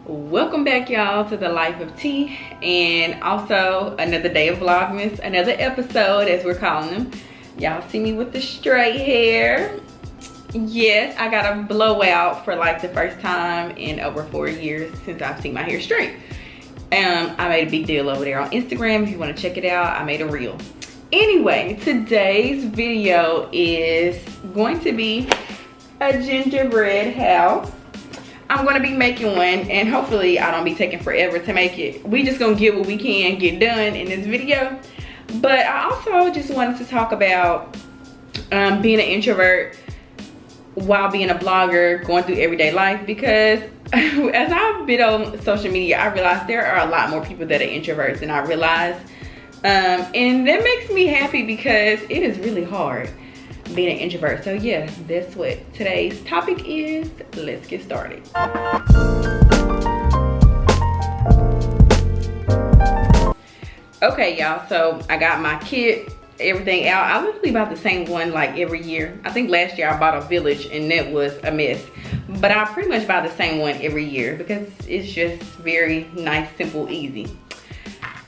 Welcome back, y'all, to the Life of Tea, and also another day of vlogmas, another episode as we're calling them. Y'all see me with the straight hair. Yes, I got a blowout for like the first time in over 4 years since I've seen my hair straight. I made a big deal over there on Instagram. If you want to check it out, I made a reel. Anyway, today's video is going to be a gingerbread house. I'm gonna be making one, and hopefully I don't be taking forever to make it. We just gonna get what we can get done in this video. But I also just wanted to talk about being an introvert while being a blogger, going through everyday life, because as I've been on social media, I realized there are a lot more people that are introverts than I realized. And that makes me happy because it is really hard being an introvert. So yeah, that's what today's topic is. Let's get started. Okay, y'all, so I got my kit, everything out. I literally bought the same one like every year. I think last year I bought a village and that was a mess, but I pretty much buy the same one every year because it's just very nice, simple, easy.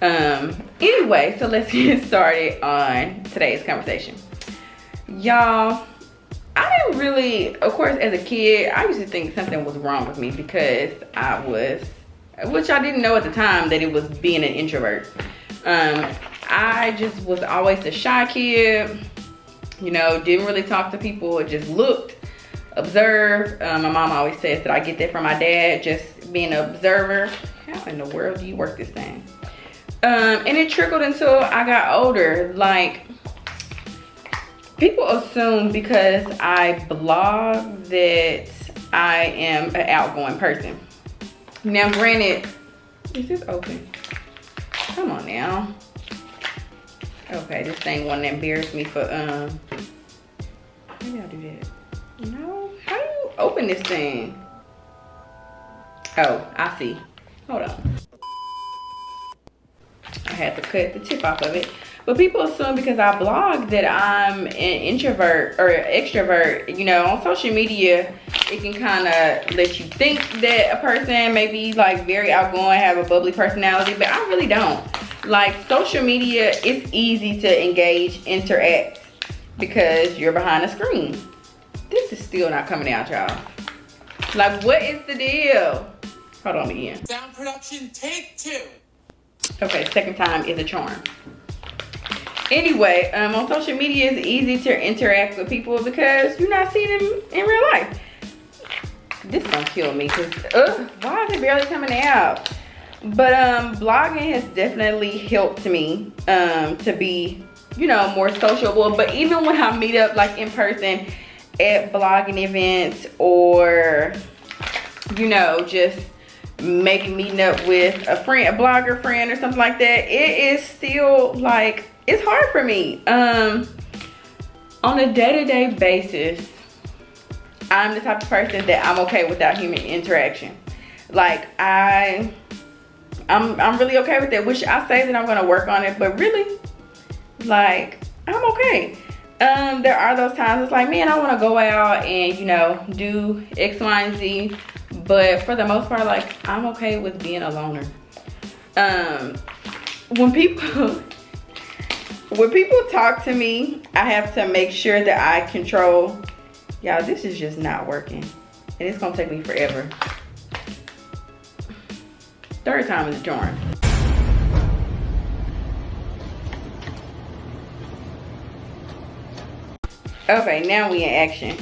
Anyway, so let's get started on today's conversation. Y'all, I didn't really, of course, as a kid, I used to think something was wrong with me because I was, which I didn't know at the time that it was being an introvert. I just was always a shy kid, you know, didn't really talk to people, just looked, observed. My mom always says that I get that from my dad, just being an observer. How in the world do you work this thing? And it trickled until I got older. Like, people assume because I blog that I am an outgoing person. Now, granted, is this open? Come on now. Okay, this thing won't embarrass me for, maybe I'll do that. No, how do you open this thing? Oh, I see. Hold on. I had to cut the tip off of it. But people assume because I blog that I'm an introvert or extrovert. You know, on social media, it can kind of let you think that a person may be like very outgoing, have a bubbly personality, but I really don't. Like, social media, it's easy to engage, interact because you're behind a screen. This is still not coming out, y'all. Like, what is the deal? Hold on again. Sound production, take 2. Okay, second time is a charm. Anyway, on social media, it's easy to interact with people because you're not seeing them in real life. This gonna kill me because, why is it barely coming out? But blogging has definitely helped me to be, you know, more sociable. But even when I meet up like in person at blogging events, or, you know, just maybe meeting up with a friend, a blogger friend or something like that, it is still like, it's hard for me. On a day-to-day basis, I'm the type of person that I'm okay without human interaction. Like, I'm really okay with that, which I say that I'm gonna work on it, but really, like, I'm okay. There are those times it's like, man, I wanna go out and, you know, do X, Y, and Z. But for the most part, like, I'm okay with being a loner. When people talk to me, I have to make sure that I control. Y'all, this is just not working. And it's gonna take me forever. Third time is a charm. Okay, now we in action.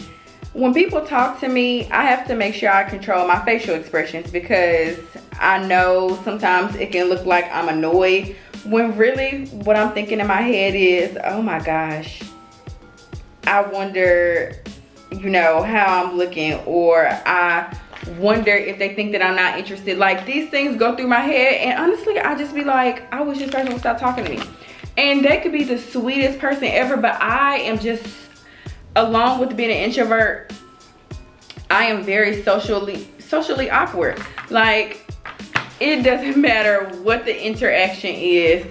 When people talk to me, I have to make sure I control my facial expressions because I know sometimes it can look like I'm annoyed when really what I'm thinking in my head is, oh my gosh, I wonder, you know, how I'm looking, or I wonder if they think that I'm not interested. Like, these things go through my head, and honestly, I just be like, I wish this person would stop talking to me. And they could be the sweetest person ever, but I am just, along with being an introvert, I am very socially awkward. Like, it doesn't matter what the interaction is.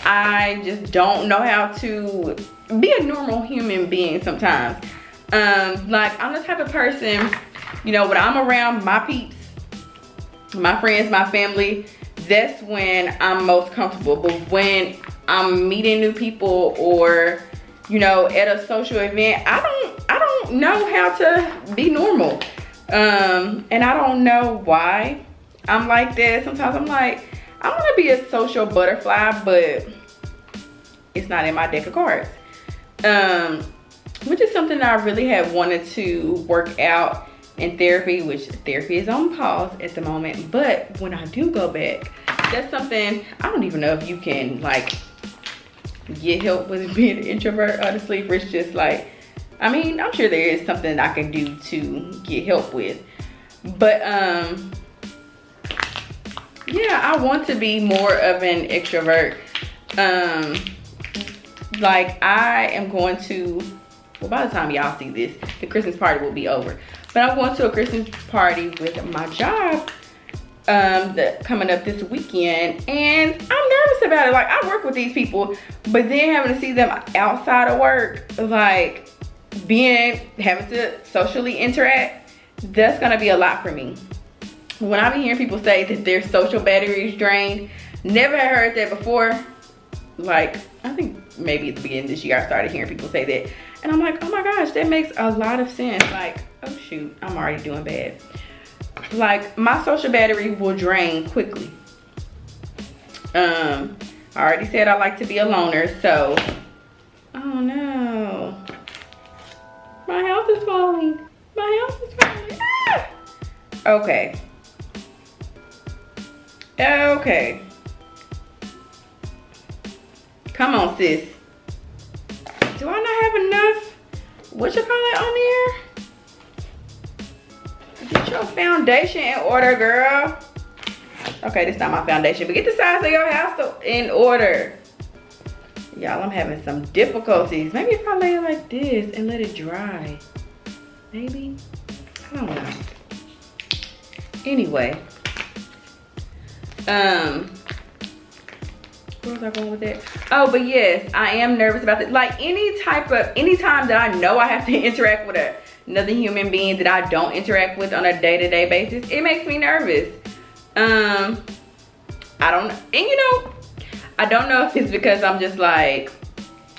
I just don't know how to be a normal human being sometimes. Like, I'm the type of person, you know, when I'm around my peeps, my friends, my family, that's when I'm most comfortable. But when I'm meeting new people or, you know, at a social event, I don't know how to be normal. And I don't know why I'm like that. Sometimes I'm like, I want to be a social butterfly, but it's not in my deck of cards. Which is something that I really have wanted to work out in therapy, which therapy is on pause at the moment. But when I do go back, that's something, I don't even know if you can like get help with being an introvert, honestly. Or it's just like, I mean, I'm sure there is something I can do to get help with. But yeah, I want to be more of an extrovert. Like I am going to, well, by the time y'all see this, the Christmas party will be over. But I'm going to a Christmas party with my job coming up this weekend, and I'm nervous about it. Like, I work with these people, but then having to see them outside of work, like having to socially interact, that's gonna be a lot for me. When I've been hearing people say that their social battery is drained, never had heard that before. Like, I think maybe at the beginning of this year I started hearing people say that, and I'm like, oh my gosh, that makes a lot of sense. Like, oh shoot, I'm already doing bad. Like, my social battery will drain quickly. I already said I like to be a loner, so, oh no, my house is falling. My house is falling. Ah! Okay. Okay. Come on, sis. Do I not have enough, what you call it, on there? Get your foundation in order, girl. Okay, this is not my foundation, but get the size of your house in order. Y'all, I'm having some difficulties. Maybe if I lay it like this and let it dry. Maybe? I don't know. Anyway. Where was I going with that? Oh, but yes, I am nervous about this. Like, anytime that I know I have to interact with another human being that I don't interact with on a day-to-day basis, it makes me nervous. I don't know if it's because I'm just like,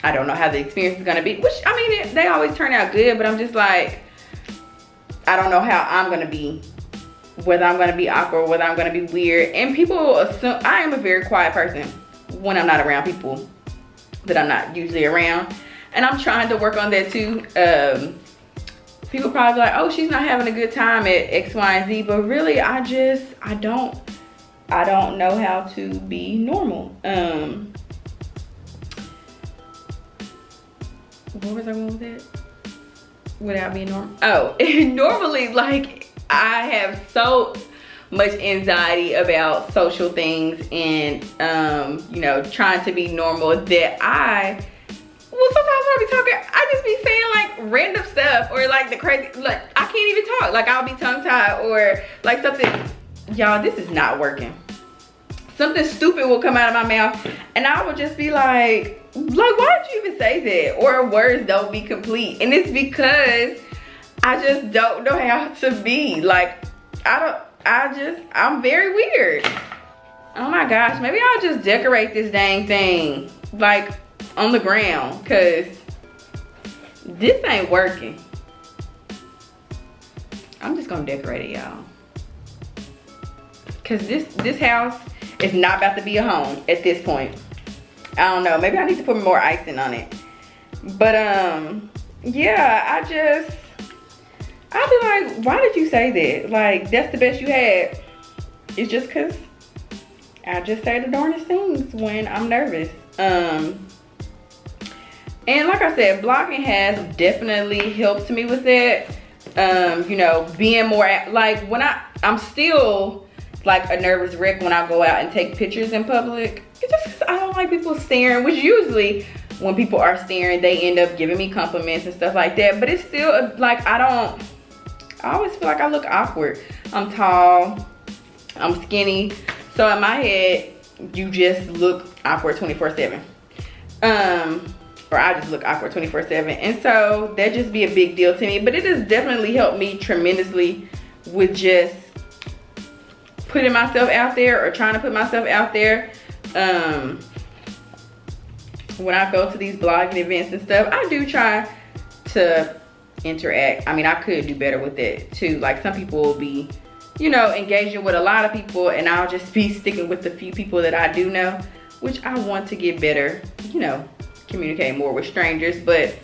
I don't know how the experience is gonna be, which, I mean, they always turn out good, but I'm just like, I don't know how I'm gonna be, whether I'm gonna be awkward, whether I'm gonna be weird. And people assume, I am a very quiet person when I'm not around people that I'm not usually around. And I'm trying to work on that too. People probably like, oh, she's not having a good time at X, Y, and Z. But really, I don't know how to be normal. Where was I going with that? Without being normal? Oh, normally, like, I have so much anxiety about social things and, you know, trying to be normal that sometimes when I be talking, I just be saying like random stuff or like the crazy, like I can't even talk. Like, I'll be tongue-tied or like something. Y'all, this is not working. Something stupid will come out of my mouth and I will just be like, why did you even say that? Or words don't be complete. And it's because I just don't know how to be. Like, I'm very weird. Oh my gosh, maybe I'll just decorate this dang thing like on the ground, cause this ain't working. I'm just gonna decorate it, y'all. Cause this house is not about to be a home at this point. I don't know, maybe I need to put more icing on it. But yeah, I'll be like, why did you say that? Like, that's the best you had. It's just cause I just say the darndest things when I'm nervous. And like I said, blogging has definitely helped me with that. You know, being more, like, when I'm still like a nervous wreck when I go out and take pictures in public. It's just cause I don't like people staring, which usually when people are staring, they end up giving me compliments and stuff like that. But it's still like, I always feel like I look awkward. I'm tall, I'm skinny. So in my head, you just look awkward 24/7. Or I just look awkward 24/7. And so that just be a big deal to me. But it has definitely helped me tremendously with just putting myself out there or trying to put myself out there. When I go to these blogging events and stuff, I do try to interact. I mean, I could do better with it too. Like some people will be, you know, engaging with a lot of people, and I'll just be sticking with the few people that I do know, which I want to get better, you know, communicate more with strangers, but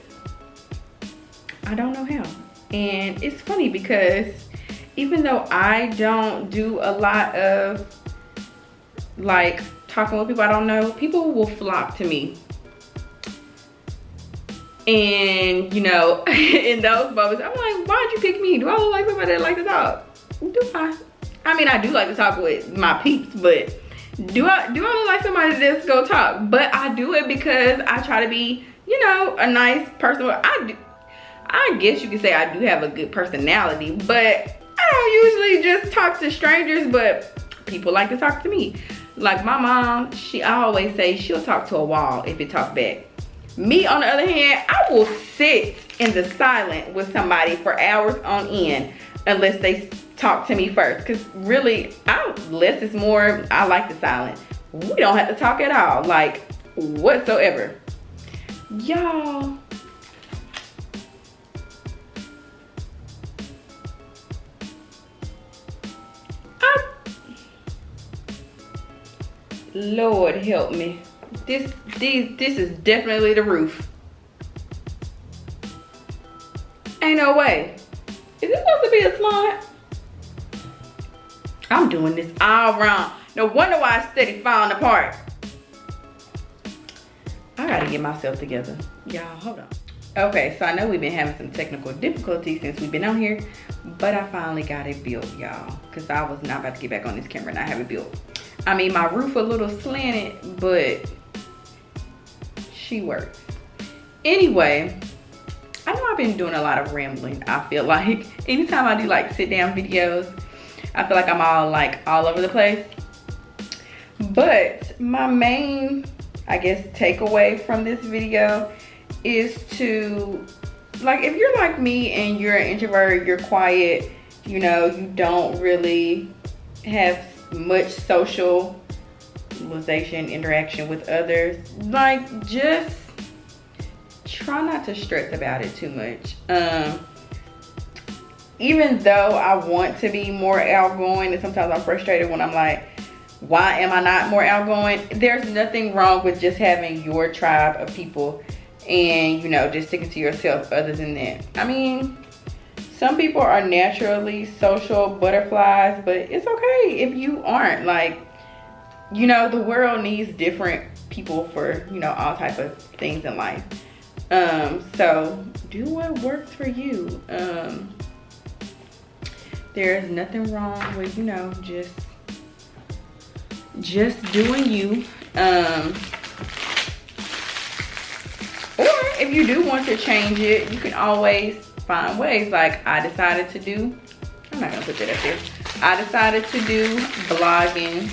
I don't know how. And it's funny because even though I don't do a lot of like talking with people I don't know, people will flock to me. And you know, in those moments, I'm like, why'd you pick me? Do I look like somebody that like to talk? Do I? I mean, I do like to talk with my peeps, but do I look like somebody that's go talk? But I do it because I try to be, you know, a nice person. I guess you could say I do have a good personality, but I don't usually just talk to strangers, but people like to talk to me. Like my mom, I always say she'll talk to a wall if it talks back. Me, on the other hand, I will sit in the silent with somebody for hours on end unless they talk to me first. Because really, less is more. I like the silent. We don't have to talk at all, like whatsoever. Y'all. Lord help me. This is definitely the roof. Ain't no way. Is this supposed to be a slide? I'm doing this all wrong. No wonder why it's steady falling apart. I gotta get myself together. Y'all, hold on. Okay, so I know we've been having some technical difficulties since we've been on here, but I finally got it built, y'all. Because I was not about to get back on this camera and I have it built. I mean, my roof a little slanted, but she works. Anyway, I know I've been doing a lot of rambling. I feel like anytime I do like sit down videos, I feel like I'm all over the place. But my main, I guess, takeaway from this video is to, like, if you're like me and you're an introvert, you're quiet, you know, you don't really have much socialization, interaction with others, like, just try not to stress about it too much. Even though I want to be more outgoing, and sometimes I'm frustrated when I'm like, why am I not more outgoing? There's nothing wrong with just having your tribe of people and, you know, just sticking to yourself other than that. I mean, some people are naturally social butterflies, but it's okay if you aren't. Like, you know, the world needs different people for, you know, all type of things in life. So do what works for you. There's nothing wrong with, you know, just doing you. Or if you do want to change it, you can always find ways. Like I decided to do, I'm not gonna put that up there. I decided to do blogging.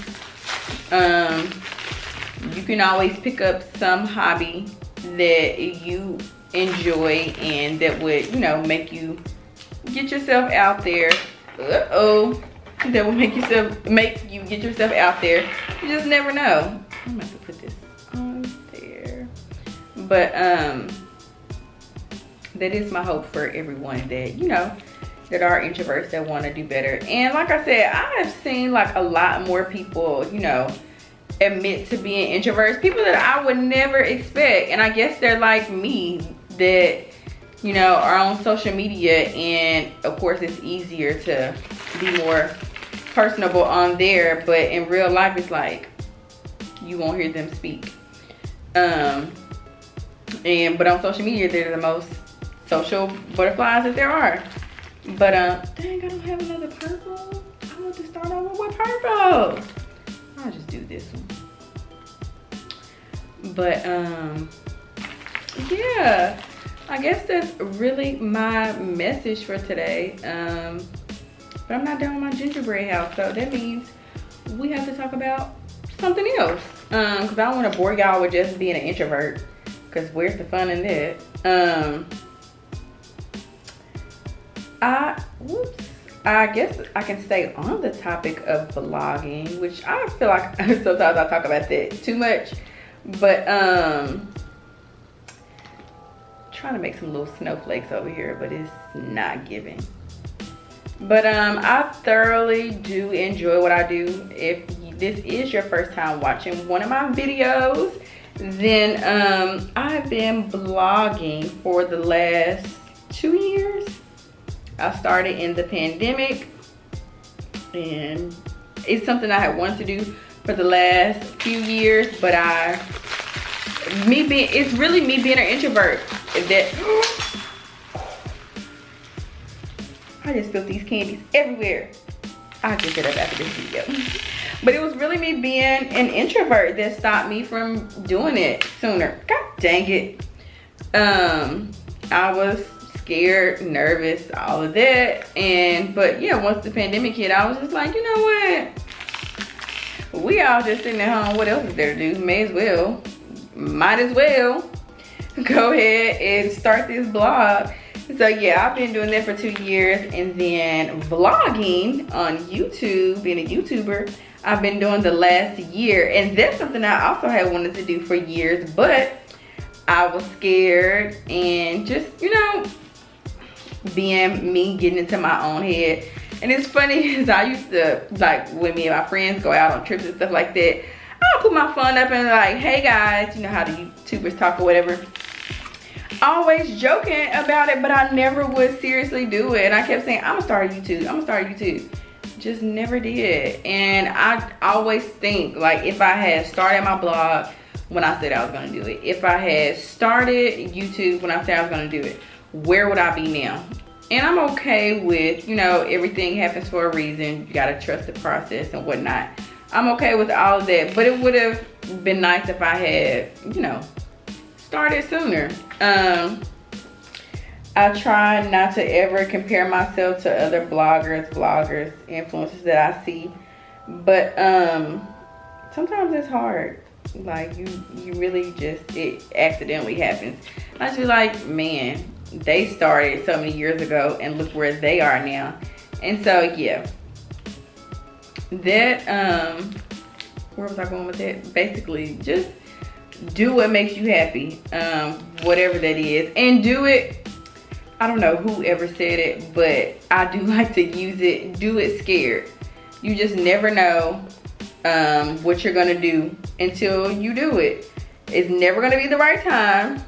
You can always pick up some hobby that you enjoy and that would, you know, make you get yourself out there. That will make you get yourself out there. You just never know. I'm gonna have to put this on there. But that is my hope for everyone that, you know, that are introverts that want to do better. And like I said, I have seen like a lot more people, you know, admit to being introverts, people that I would never expect. And I guess they're like me, that, you know, are on social media, and of course it's easier to be more personable on there, but in real life it's like you won't hear them speak. But on social media they're the most social butterflies that there are. But dang, I don't have another purple. I want to start over with purple. I'll just do this one. But yeah, I guess that's really my message for today. But I'm not done with my gingerbread house, so that means we have to talk about something else. Cause I don't want to bore y'all with just being an introvert, cause where's the fun in that? I guess I can stay on the topic of vlogging, which I feel like sometimes I talk about that too much. But trying to make some little snowflakes over here, but it's not giving. But I thoroughly do enjoy what I do. If this is your first time watching one of my videos, then I've been blogging for the last 2 years. I started in the pandemic, and it's something I had wanted to do for the last few years, but it's really me being an introvert that I just spilled these candies everywhere. I'll get that up after this video. But it was really me being an introvert that stopped me from doing it sooner. God dang it. I was scared, nervous, all of that. But yeah, once the pandemic hit, I was just like, you know what? We all just sitting at home. What else is there to do? Might as well go ahead and start this blog. So yeah, I've been doing that for 2 years, and then vlogging on YouTube, being a YouTuber, I've been doing the last year, and that's something I also had wanted to do for years, but I was scared, and just, you know, being me, getting into my own head. And it's funny because I used to, like, when me and my friends go out on trips and stuff like that, I'll put my phone up and like, hey guys, you know how the YouTubers talk or whatever. Always joking about it, but I never would seriously do it. And I kept saying, I'm gonna start a YouTube. Just never did. And I always think, like, if I had started my blog when I said I was gonna do it, if I had started YouTube when I said I was gonna do it, where would I be now? And I'm okay with, you know, everything happens for a reason. You gotta trust the process and whatnot. I'm okay with all of that, but it would have been nice if I had, you know, started sooner. I try not to ever compare myself to other bloggers, influencers that I see, but sometimes it's hard. Like you really just, it accidentally happens. I just be like, man, they started so many years ago and look where they are now. And so yeah, that where was I going with that? Basically, just do what makes you happy, whatever that is, and do it. I don't know whoever said it, but I do like to use it. Do it scared. You just never know what you're gonna do until you do it. It's never gonna be the right time.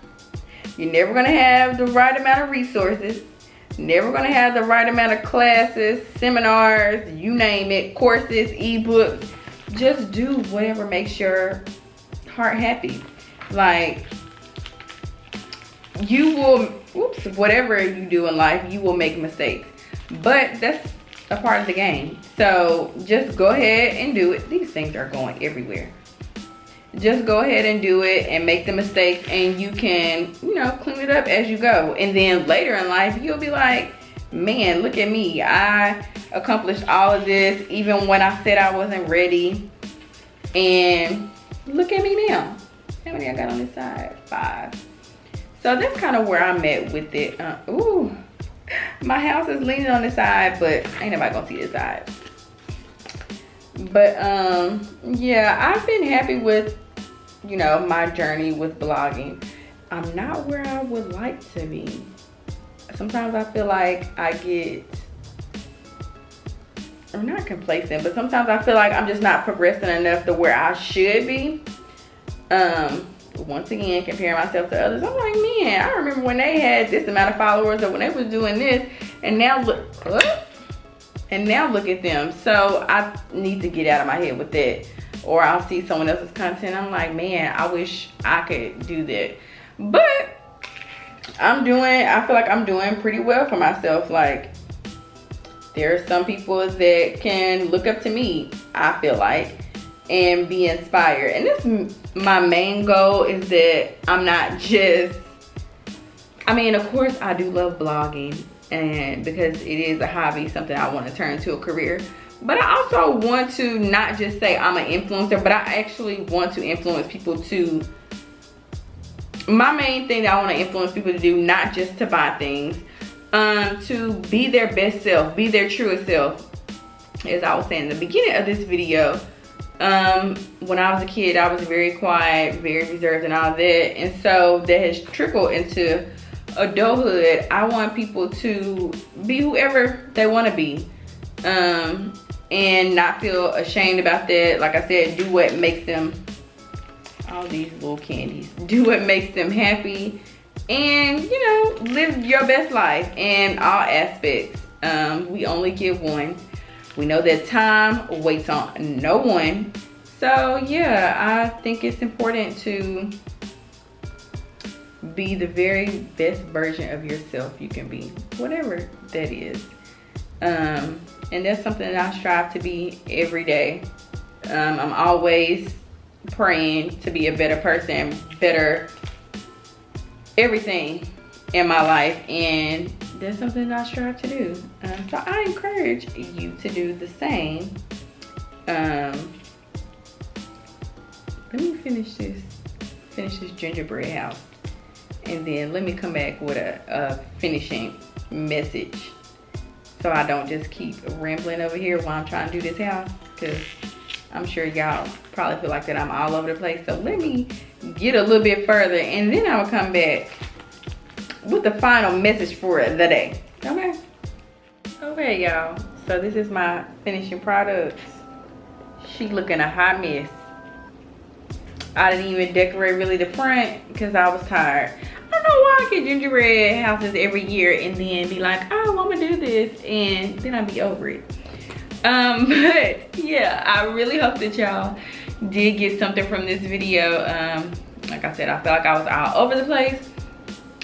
You're never gonna have the right amount of resources. Never gonna have the right amount of classes, seminars, you name it, courses, ebooks. Just do whatever makes your heart happy. Like, you will, whatever you do in life, you will make mistakes, but that's a part of the game. So just go ahead and do it. These things are going everywhere. Just go ahead and do it and make the mistakes, and you can, you know, clean it up as you go. And then later in life, you'll be like, man, look at me. I accomplished all of this even when I said I wasn't ready. And look at me now. How many I got on this side? 5. So that's kind of where I'm at with it. Ooh, my house is leaning on the side, but ain't nobody gonna see this side. But yeah, I've been happy with, you know, my journey with blogging. I'm not where I would like to be. Sometimes I feel like I get, I'm not complacent, but sometimes I feel like I'm just not progressing enough to where I should be. Once again, comparing myself to others, I'm like, man, I remember when they had this amount of followers, or when they was doing this, and now look, at them. So I need to get out of my head with that. Or I'll see someone else's content, I'm like, man, I wish I could do that. But I feel like I'm doing pretty well for myself. Like, there are some people that can look up to me, I feel like, and be inspired. And this, my main goal is that I'm not just, I mean, of course I do love blogging, and because it is a hobby, something I want to turn into a career. But I also want to not just say I'm an influencer, but I actually want to influence people to, my main thing that I want to influence people to do, not just to buy things, to be their best self, be their truest self. As I was saying in the beginning of this video, when I was a kid, I was very quiet, very reserved and all that. And so that has trickled into adulthood. I want people to be whoever they want to be, and not feel ashamed about that. Like I said, do what makes them, all these little candies, do what makes them happy, and you know, live your best life in all aspects. We only get one. We know that time waits on no one. So yeah, I think it's important to be the very best version of yourself you can be, whatever that is. And that's something that I strive to be every day. I'm always praying to be a better person, better everything in my life, and that's something that I strive to do. So I encourage you to do the same. Let me finish this gingerbread house, and then let me come back with a finishing message, so I don't just keep rambling over here while I'm trying to do this house, because I'm sure y'all probably feel like that I'm all over the place. So let me get a little bit further, and then I will come back with the final message for the day. Okay y'all, so this is my finishing products. She looking a hot mess. I didn't even decorate really the front because I was tired. I don't know why I get gingerbread houses every year and then be like, oh, I'm gonna do this, and then I'll be over it. But yeah, I really hope that y'all did get something from this video. Like I said, I feel like I was all over the place,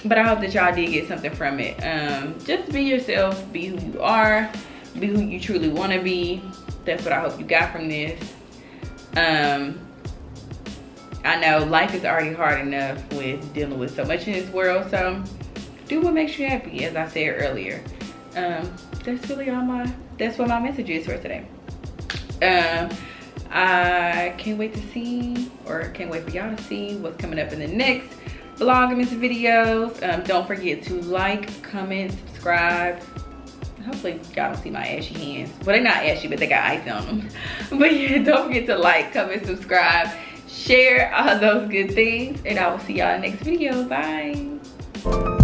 but I hope that y'all did get something from it. Just be yourself, be who you are, be who you truly want to be. That's what I hope you got from this. I know life is already hard enough with dealing with so much in this world, so do what makes you happy, as I said earlier. That's really that's what my message is for today. I can't wait to see, or can't wait for y'all to see what's coming up in the next vlogmas videos. Don't forget to like, comment, subscribe. Hopefully y'all don't see my ashy hands. Well, they're not ashy, but they got ice on them. But yeah, don't forget to like, comment, subscribe, share all those good things, and I will see y'all in the next video. Bye.